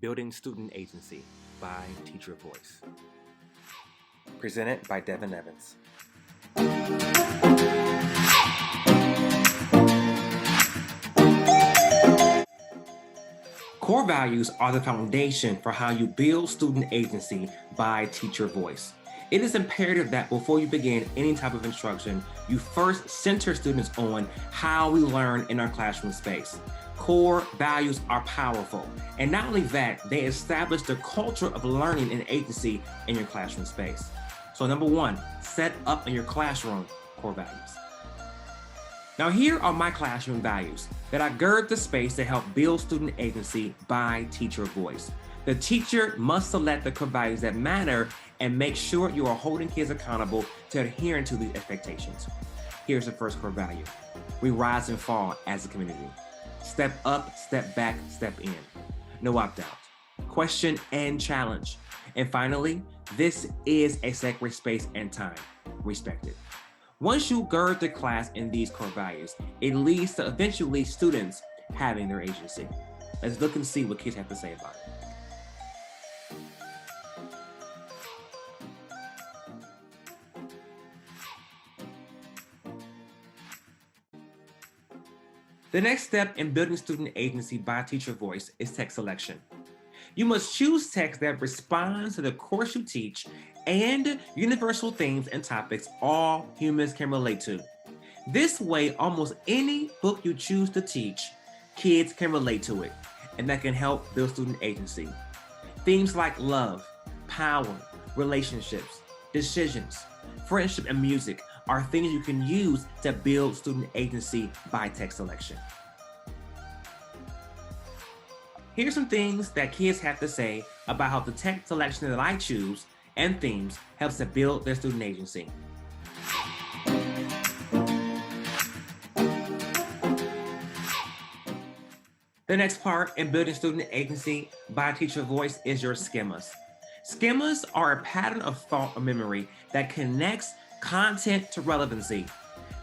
Building Student Agency by Teacher Voice. Presented by Devin Evans. Core values are the foundation for how you build student agency by Teacher Voice. It is imperative that before you begin any type of instruction, you first center students on how we learn in our classroom space. Core values are powerful, and not only that, they establish the culture of learning and agency in your classroom space. So number one, set up in your classroom core values. Now here are my classroom values that I gird the space to help build student agency by Teacher Voice. The teacher must select the core values that matter and make sure you are holding kids accountable to adhering to these expectations. Here's the first core value. We rise and fall as a community. Step up, step back, step in. No opt-out. Question and challenge. And finally, this is a sacred space and time. Respect it. Once you gird the class in these core values, it leads to eventually students having their agency. Let's look and see what kids have to say about it. The next step in building student agency by Teacher Voice is text selection. You must choose text that responds to the course you teach and universal themes and topics all humans can relate to. This way, almost any book you choose to teach, kids can relate to it, and that can help build student agency. Themes like love, power, relationships, decisions, friendship, and music are things you can use to build student agency by text selection. Here's some things that kids have to say about how the text selection that I choose and themes helps to build their student agency. The next part in building student agency by Teacher Voice is your schemas. Schemas are a pattern of thought or memory that connects content to relevancy.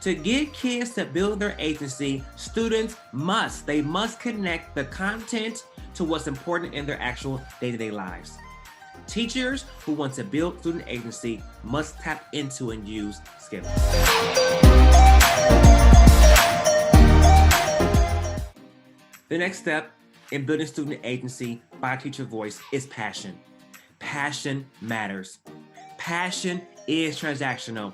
To get kids to build their agency, students must connect the content to what's important in their actual day-to-day lives. Teachers who want to build student agency must tap into and use schemas. The next step in building student agency by Teacher Voice is passion. Passion matters. Passion is transactional.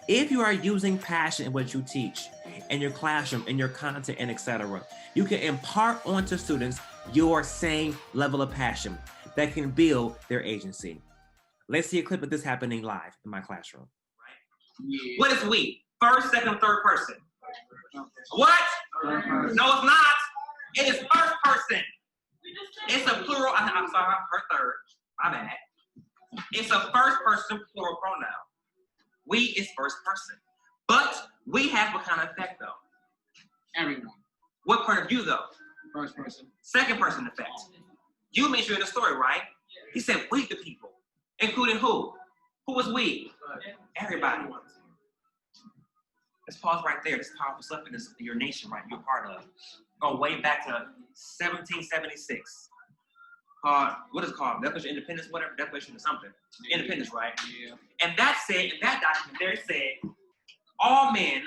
If you are using passion in what you teach, in your classroom, in your content, and etc., you can impart onto students your same level of passion that can build their agency. Let's see a clip of this happening live in my classroom. Yeah. What is we? First, second, third person. What? No, it's not. It is first person. It's a plural. I'm sorry, I heard third. My bad. It's a first person plural pronoun. We is first person. But we have what kind of effect though? Everyone. What part of you though? First person. Second person effect. You mentioned in the story, right? He said we the people. Including who? Who was we? Everybody. Let's pause right there. This powerful stuff in your nation, right? You're part of. Go way back to 1776. What is it called? Declaration of Independence, whatever, Declaration of something. Independence, right? Yeah. And that said, in that document there, it said, all men,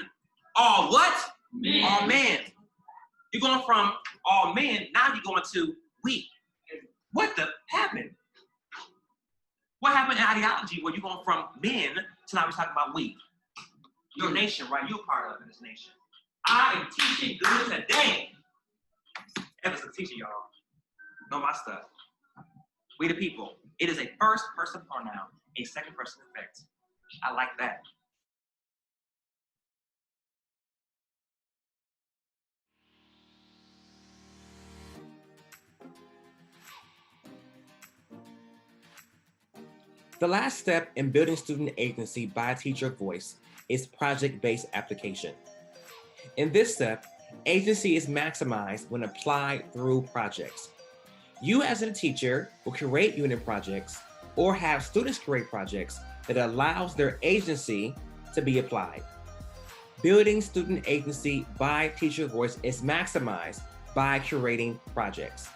all what? Men. All men. You're going from all men, now you're going to we. What the happened? What happened in ideology where you're going from men to now we're talking about we? Your nation, right? You're part of this nation. I am teaching good today. Evan's a teacher, y'all. Know my stuff. We the people. It is a first person pronoun, a second person effect. I like that. The last step in building student agency by Teacher Voice is project-based application. In this step, agency is maximized when applied through projects. You as a teacher will create unit projects or have students create projects that allows their agency to be applied. Building student agency by Teacher Voice is maximized by curating projects.